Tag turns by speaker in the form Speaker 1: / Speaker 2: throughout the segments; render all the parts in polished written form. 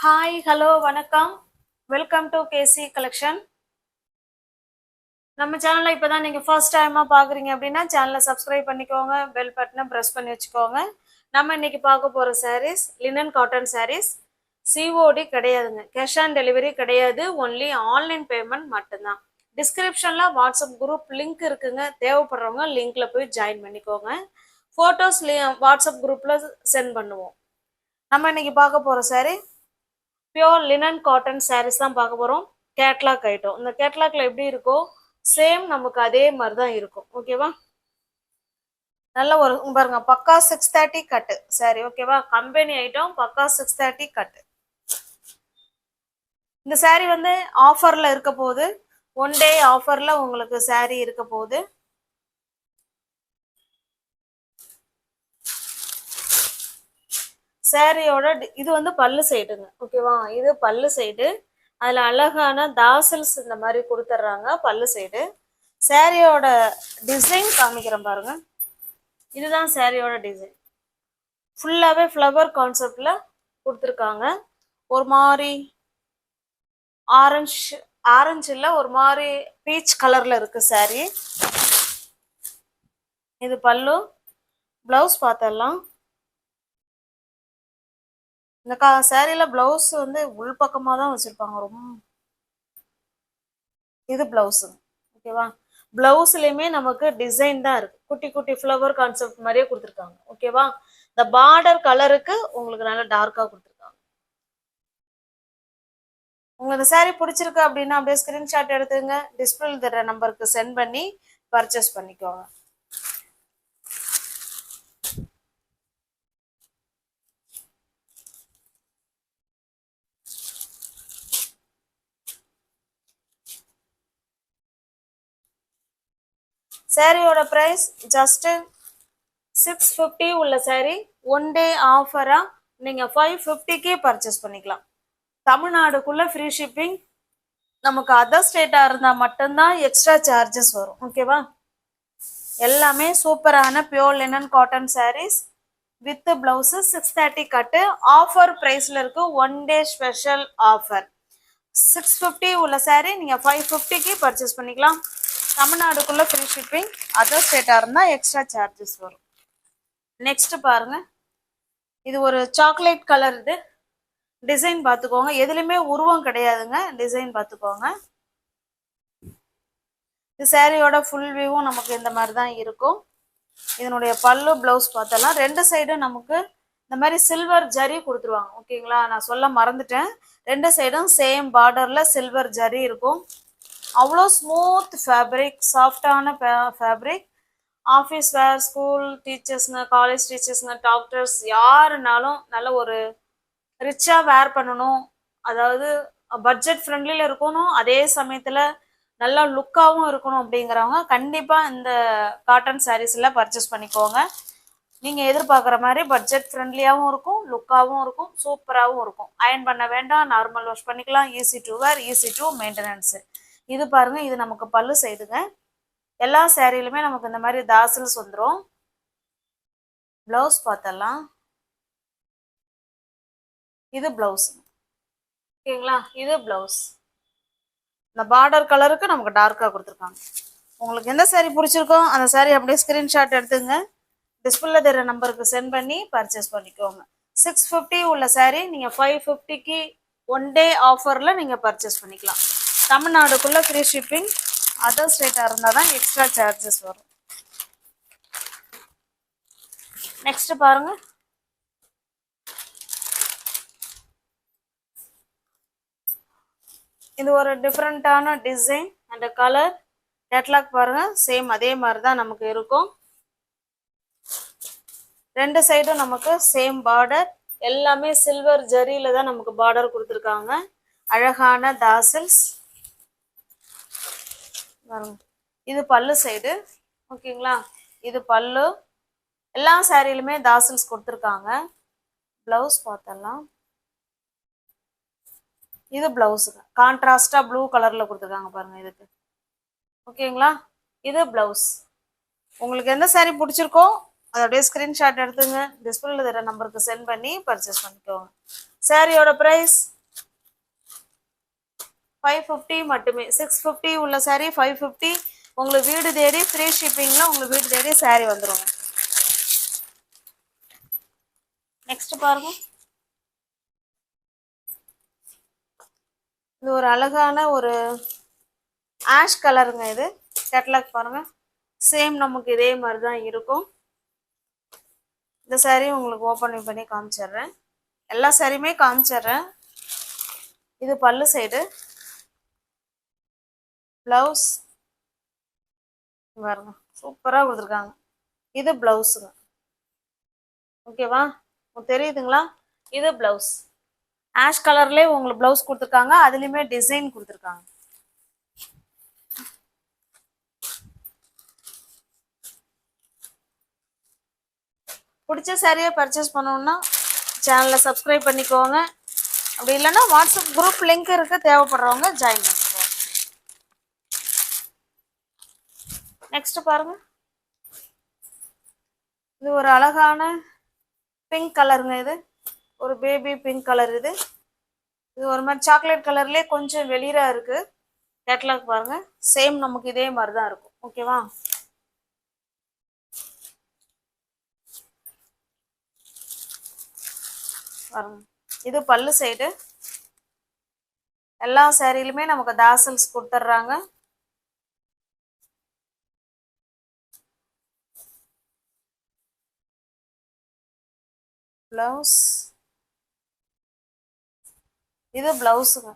Speaker 1: Hi hello வணக்கம். Welcome to KC collection. நம்ம சேனலை இப்போதான் நீங்கள் ஃபர்ஸ்ட் டைமாக பார்க்குறீங்க அப்படின்னா சேனலை சப்ஸ்கிரைப் பண்ணிக்கோங்க, பெல் பட்டனை ப்ரெஸ் பண்ணி வச்சுக்கோங்க. நம்ம இன்னைக்கு பார்க்க போகிற sarees linen cotton sarees. COD கிடையாதுங்க, கேஷ் ஆன் டெலிவரி கிடையாது, ஒன்லி ஆன்லைன் பேமெண்ட் மட்டும்தான். டிஸ்கிரிப்ஷனில் வாட்ஸ்அப் குரூப் லிங்க் இருக்குங்க, தேவைப்படுறவங்க லிங்க்ல போய் ஜாயின் பண்ணிக்கோங்க. ஃபோட்டோஸ் வாட்ஸ்அப் குரூப்பில் சென்ட் பண்ணுவோம். நம்ம இன்னைக்கு பார்க்க போகிற saree pure linen cotton sarees தான் பார்க்க போகிறோம். Catalogue item. இந்த கேட்லாக்ல எப்படி இருக்கோ சேம் நமக்கு அதே மாதிரி தான் இருக்கும். ஓகேவா? நல்ல ஒரு பாருங்க, பக்கா 630 கட்டு சாரி. ஓகேவா? கம்பெனி ஐட்டம், பக்கா 630 கட்டு. இந்த சாரீ வந்து ஆஃபர்ல இருக்க போகுது. ஒன் டே ஆஃபர்ல உங்களுக்கு சாரீ இருக்க போகுது. சாரியோட இது வந்து பல்லு சைடுங்க. ஓகேவா? இது பல்லு சைடு. அதில் அழகான தாசல்ஸ் இந்த மாதிரி கொடுத்துட்றாங்க பல்லு சைடு. சாரியோட டிசைன் காமிக்கிறேன் பாருங்க. இதுதான் சாரியோட டிசைன். ஃபுல்லாகவே ஃப்ளவர் கான்செப்டில் கொடுத்துருக்காங்க. ஒரு மாதிரி ஆரஞ்சு இல்லை, ஒரு மாதிரி பீச் கலரில் இருக்கு சாரி. இது பல்லு. ப்ளவுஸ் பார்த்தரலாம். இந்த சாரியில பிளவுஸ் வந்து உள் பக்கமாக தான் வச்சிருப்பாங்க. ரொம்ப இது பிளவுஸு. ஓகேவா? பிளவுஸ்லயுமே நமக்கு டிசைன் தான் இருக்கு. குட்டி குட்டி ஃப்ளவர் கான்செப்ட் மாதிரியே கொடுத்துருக்காங்க. ஓகேவா? இந்த பார்டர் கலருக்கு உங்களுக்கு நல்லா டார்க்கா கொடுத்துருக்காங்க. உங்களுக்கு இந்த சாரீ பிடிச்சிருக்கு அப்படின்னா அப்படியே ஸ்கிரீன்ஷாட் எடுத்துங்க, டிஸ்பிளே தர நம்பருக்கு சென்ட் பண்ணி பர்ச்சேஸ் பண்ணிக்கோங்க. சாரியோட பிரைஸ் ஜஸ்ட் 650 உள்ள சாரி. ஒன் டே ஆஃபரா நீங்க 550க்கே பர்ச்சேஸ் பண்ணிக்கலாம். தமிழ்நாடுக்குள்ள ஃப்ரீ ஷிப்பிங். நமக்கு அதர் ஸ்டேட்டா இருந்தா மட்டும்தான் எக்ஸ்ட்ரா சார்ஜஸ் வரும். ஓகேவா? எல்லாமே சூப்பரான pure linen cotton sarees with blouse 630 கட்டு. ஆஃபர் பிரைஸ்ல இருக்கு. One day special offer. 650 உள்ள சாரீ நீங்க 550க்கு பர்ச்சேஸ் பண்ணிக்கலாம். தமிழ்நாடுக்குள்ள ஃப்ரீ ஷிப்பிங். அதர் ஸ்டேட்டா இருந்தா எக்ஸ்ட்ரா சார்ஜஸ் வரும். நெக்ஸ்ட் பாருங்க, இது ஒரு சாக்லேட் கலர். இது டிசைன் பார்த்துக்கோங்க. எதுலையுமே உருவம் கிடையாதுங்க, டிசைன் பார்த்துக்கோங்க. இது சாரியோட ஃபுல் வியூவும் நமக்கு இந்த மாதிரி தான் இருக்கும். இதனுடைய பல்லு பிளவுஸ் பார்த்தலாம். ரெண்டு சைடும் நமக்கு இந்த மாதிரி சில்வர் ஜரி கொடுத்துருவாங்க. ஓகேங்களா? நான் சொல்ல மறந்துட்டேன். ரெண்டு சைடும் சேம் பார்டர்ல சில்வர் ஜரி இருக்கும். அவ்வளோ ஸ்மூத் ஃபேப்ரிக், சாஃப்டான ஃபேப்ரிக். ஆஃபீஸ் வேர், ஸ்கூல் டீச்சர்ஸுங்க, காலேஜ் டீச்சர்ஸுங்க, டாக்டர்ஸ் யாருனாலும் நல்ல ஒரு ரிச்சாக வேர் பண்ணணும், அதாவது பட்ஜெட் ஃப்ரெண்ட்லியில் இருக்கணும், அதே சமயத்தில் நல்லா லுக்காகவும் இருக்கணும் அப்படிங்கிறவங்க கண்டிப்பாக இந்த காட்டன் சாரீஸில் பர்ச்சேஸ் பண்ணிக்கோங்க. நீங்கள் எதிர்பார்க்குற மாதிரி பட்ஜெட் ஃப்ரெண்ட்லியாகவும் இருக்கும், லுக்காகவும் இருக்கும், சூப்பராகவும் இருக்கும். அயன் பண்ண வேண்டாம், நார்மல் வாஷ் பண்ணிக்கலாம். Easy to wear, easy to maintenance. இது பாருங்க, இது நமக்கு பல்லு சைடுங்க. எல்லா சாரிலுமே நமக்கு இந்த மாதிரி தாசல்ஸ் வந்துடும். பிளவுஸ் பார்த்தலாம். இது பிளவுஸ். ஓகேங்களா? இது பிளவுஸ். இந்த பார்டர் கலருக்கு நமக்கு டார்க்காக கொடுத்துருக்காங்க. உங்களுக்கு எந்த சாரீ பிடிச்சிருக்கோ அந்த சாரீ அப்படியே ஸ்கிரீன்ஷாட் எடுத்துங்க, டிஸ்பிளே தர நம்பருக்கு சென்ட் பண்ணி பர்ச்சேஸ் பண்ணிக்கோங்க. 650 உள்ள சாரீ நீங்கள் 550க்கு ஒன் டே ஆஃபரில் நீங்கள் பர்ச்சேஸ் பண்ணிக்கலாம். தமிழ்நாடுக்குள்ளே ஃப்ரீ ஷிப்பிங். அதர் ஸ்டேட்டாக இருந்தால் தான் எக்ஸ்ட்ரா சார்ஜஸ் வரும். நெக்ஸ்ட் பாருங்க, இது ஒரு டிஃப்ரெண்டான டிசைன் அண்ட் கலர். கேட்லாக் பாருங்க, சேம் அதே மாதிரி தான் நமக்கு இருக்கும். ரெண்டு சைடும் நமக்கு சேம் பார்டர். எல்லாமே சில்வர் ஜரியில தான் நமக்கு பார்டர் கொடுத்துருக்காங்க. அழகான தாசல்ஸ். இது பல்லு சைடு. ஓகேங்களா? இது பல்லு. எல்லா சாரிலுமே தாசல்ஸ் கொடுத்துருக்காங்க. பிளவுஸ் பார்த்தலாம். இது பிளவுஸுங்க. கான்ட்ராஸ்டா ப்ளூ கலர்ல கொடுத்துருக்காங்க பாருங்க இதுக்கு. ஓகேங்களா? இது பிளவுஸ். உங்களுக்கு எந்த சாரீ பிடிச்சிருக்கோ அதோடைய ஸ்கிரீன்ஷாட் எடுத்துங்க, டிஸ்பிளேல தர நம்பருக்கு சென்ட் பண்ணி பர்ச்சேஸ் பண்ணிக்கோங்க. சாரியோட பிரைஸ் 550 மட்டுமே. 650 உள்ள saree 550. உங்களுக்கு வீடு தேடி ஃப்ரீ ஷிப்பிங்ல உங்களுக்கு வீடு தேடி saree வந்துருங்க. நெக்ஸ்ட் பாருங்க. இது ஒரு அழகான ஒரு ஆஷ் கலருங்க. இது கேட்லாக் பாருங்க. சேம் நமக்கு இதே மாதிரி தான் இருக்கும். இந்த saree உங்களுக்கு ஓப்பன் பண்ணி காமிச்சிடுறேன். எல்லா சாரியுமே காமிச்சிடுறேன். இது பல்லு சைடு. பிளவுஸ் பாருங்க சூப்பரா கொடுத்துருக்காங்க. இது பிளவுஸுங்க. ஓகேவா, தெரியுதுங்களா? இது பிளவுஸ். ஆஷ் கலர்லேயே உங்களுக்கு பிளவுஸ் கொடுத்துருக்காங்க. அதுலேயுமே டிசைன் கொடுத்துருக்காங்க. பிடிச்ச சாரியை பர்ச்சேஸ் பண்ணணும்னா சேனலில் சப்ஸ்கிரைப் பண்ணிக்கோங்க. அப்படி இல்லைன்னா வாட்ஸ்அப் குரூப் லிங்க் இருக்கு, தேவைப்படுறவங்க ஜாயின் பண்ணிக்கோங்க. நெக்ஸ்ட் பாருங்க. இது ஒரு அழகான பிங்க் கலருங்க. இது ஒரு பேபி பிங்க் கலர். இது ஒரு மாதிரி சாக்லேட் கலர்லேயே கொஞ்சம் வெளிரா இருக்கு. கேட்லாக் பாருங்க. சேம் நமக்கு இதே மாதிரி தான் இருக்கும். ஓகேவா, பாருங்க. இது பல்லு சைடு. எல்லா சாரிலுமே நமக்கு தாசல்ஸ் கொடுத்துட்றாங்க. பிளவுஸ். இது பிளவுஸுங்க.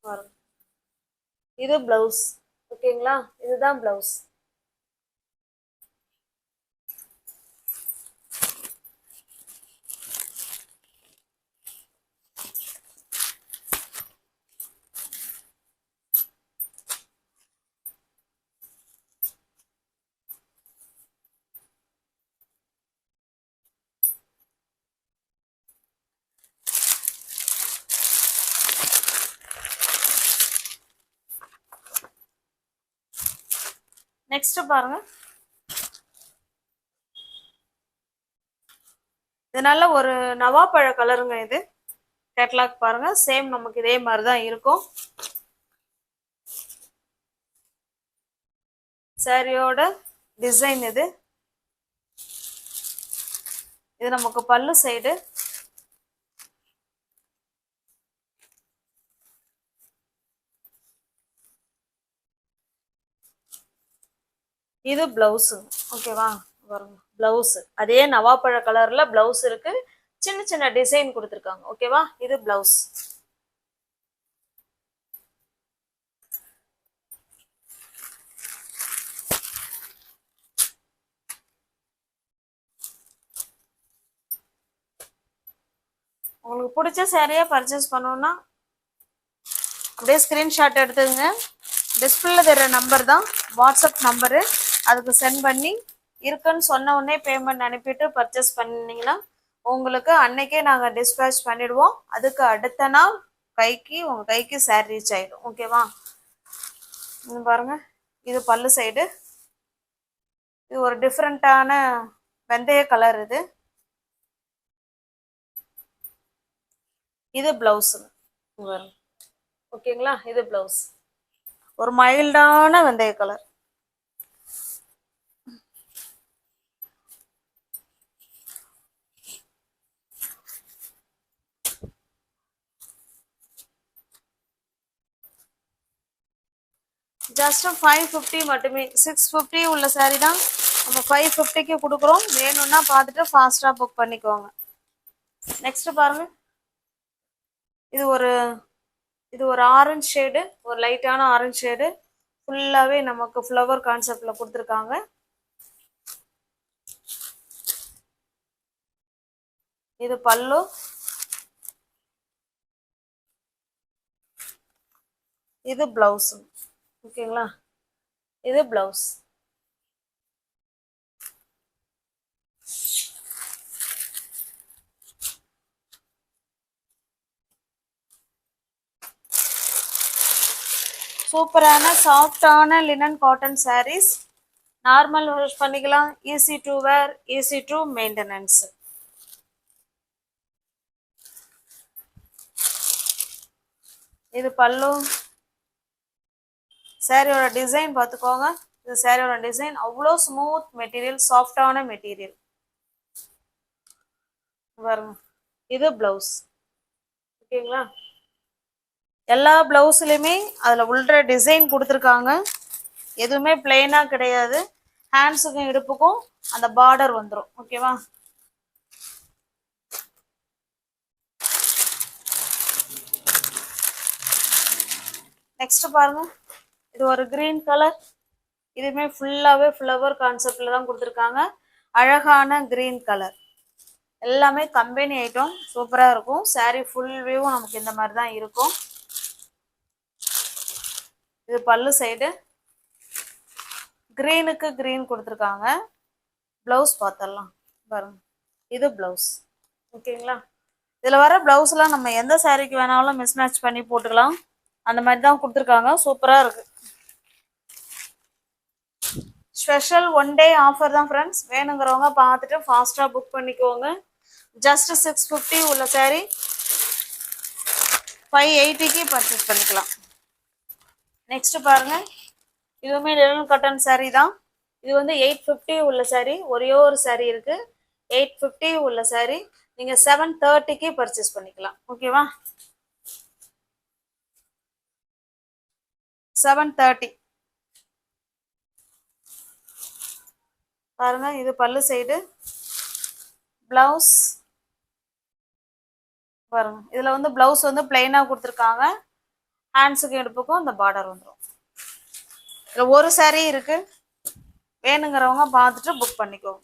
Speaker 1: பாருங்க இது பிளவுஸ். ஓகேங்களா, இதுதான் பிளவுஸ். நெக்ஸ்ட் பாருங்க. இது நல்ல ஒரு நவாப்பழ கலருங்க. இது கேட்லாக் பாருங்க. சேம் நமக்கு இதே மாதிரி தான் இருக்கும். சாரியோட டிசைன் இது. இது நமக்கு பல்லு சைடு. இது பிளவுஸ். ஓகேவா, பாருங்க பிளவுஸ் அதே நவாப்பழ கலர்ல பிளவுஸ் இருக்கு. சின்ன சின்ன டிசைன் கொடுத்துருக்காங்க. ஓகேவா, இது பிளவுஸ். உங்களுக்கு பிடிச்ச சாரியா பர்ச்சேஸ் பண்ணணும்னா அப்படியே ஸ்கிரீன்ஷாட் எடுத்துங்க. டிஸ்பிளேல தர நம்பர் தான் வாட்ஸ்அப் நம்பரு. அதுக்கு சென்ட் பண்ணி இருக்குன்னு சொன்ன உடனே பேமெண்ட் அனுப்பிட்டு பர்ச்சேஸ் பண்ணிங்கன்னா உங்களுக்கு அன்னைக்கே நாங்கள் டிஸ்பேச் பண்ணிடுவோம். அதுக்கு அடுத்த நாள் உங்கள் கைக்கு சாரி ரீச் ஆகிடும். ஓகேவா, பாருங்க. இது பல்லு சைடு. இது ஒரு டிஃப்ரெண்ட்டான வெந்தய கலர். இது பிளவுஸு. ஓகேங்களா, இது பிளவுஸ். ஒரு மைல்டான வெந்தய கலர். ஜஸ்ட் 550 மட்டுமே. 650 உள்ள சாரி தான் நம்ம 550க்கு கொடுக்குறோம். வேணும்னா பார்த்துட்டு ஃபாஸ்டா புக் பண்ணிக்கோங்க. நெக்ஸ்ட் பாருங்க. இது ஒரு ஆரஞ்சு ஷேடு, ஒரு லைட்டான ஆரஞ்சு ஷேடு. ஃபுல்லாவே நமக்கு ஃப்ளவர் கான்செப்ட்ல கொடுத்துருக்காங்க. இது பல்லு. இது பிளவுஸ். ஓகேங்களா, இது பிளவுஸ். சூப்பரான சாஃப்டான linen cotton sarees. Normal wash பண்ணிக்கலாம். Easy to wear, easy to maintenance. இது பல்லு. சாரியோட டிசைன் பார்த்துக்கோங்க. இது சாரியோட டிசைன் அவ்வளோ ஸ்மூத் மெட்டீரியல், சாஃப்டான மெட்டீரியல் பாருங்க. இது பிளவுஸ். ஓகேங்களா? எல்லா பிளவுஸ்லையுமே அதில் உள்ள டிசைன் கொடுத்துருக்காங்க. எதுவுமே பிளெயினா கிடையாது. ஹேண்ட்ஸுக்கும் இடுப்புக்கும் அந்த பார்டர் வந்துடும். ஓகேவா? நெக்ஸ்ட் பாருங்க. இது ஒரு கிரீன் கலர். இதுவுமே ஃபுல்லாகவே ஃப்ளவர் கான்செப்டில் தான் கொடுத்துருக்காங்க. அழகான கிரீன் கலர். எல்லாமே கம்பெனி ஐட்டம், சூப்பராக இருக்கும். சாரீ ஃபுல் வியூவும் நமக்கு இந்த மாதிரி தான் இருக்கும். இது பல்லு சைடு. கிரீனுக்கு கிரீன் கொடுத்துருக்காங்க. ப்ளவுஸ் பார்த்தரலாம் பாருங்க. இது ப்ளவுஸ். ஓகேங்களா? இதில் வர ப்ளவுஸ்லாம் நம்ம எந்த சாரீக்கு வேணாலும் மிஸ் மேட்ச் பண்ணி போட்டுக்கலாம். அந்த மாதிரி தான் கொடுத்துருக்காங்க. சூப்பராக இருக்குது. ஸ்பெஷல் 1 டே ஆஃபர் தான் ஃப்ரெண்ட்ஸ். வேணுங்கிறவங்க பார்த்துட்டு ஃபாஸ்ட்டாக புக் பண்ணிக்கோங்க. ஜஸ்ட் 650 உள்ள சாரீ 580க்கு பர்ச்சேஸ் பண்ணிக்கலாம். நெக்ஸ்ட் பாருங்க. இதுவுமே லினன் காட்டன் சாரீ தான். இது வந்து 850 உள்ள சாரீ. ஒரே ஒரு சாரீ இருக்கு. 850 உள்ள சாரீ நீங்க 730க்கு பர்ச்சேஸ் பண்ணிக்கலாம். ஓகேவா? 730 பாருங்க. இது பல்லு சைடு. பிளவுஸ் பாருங்க. இதுல வந்து பிளவுஸ் வந்து பிளைனா கொடுத்துருக்காங்க. ஹேண்ட்ஸுக்கு எடுப்புக்கும் இந்த பார்டர் வந்துடும். இதுல ஒரு சாரீ இருக்கு. வேணுங்கிறவங்க பார்த்துட்டு புக் பண்ணிக்கோங்க.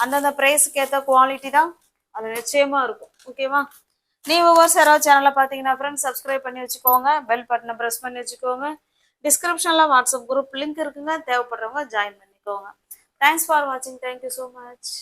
Speaker 1: அந்தந்த ப்ரைஸுக்கு ஏற்ற குவாலிட்டி தான் அது நிச்சயமா இருக்கும். ஓகேவா? நீங்க ஒவ்வொரு யாராவது சேனலை பார்த்தீங்கன்னா ஃப்ரெண்ட்ஸ் சப்ஸ்கிரைப் பண்ணி வச்சுக்கோங்க. பெல் பட்டனை ப்ரெஸ் பண்ணி வச்சுக்கோங்க. டிஸ்கிரிப்ஷன்ல வாட்ஸ்அப் குரூப் லிங்க் இருக்குங்க. தேவைப்படுறவங்க ஜாயின் பண்ணிக்கோங்க. தேங்க்ஸ் ஃபார் வாட்சிங். Thank you so much.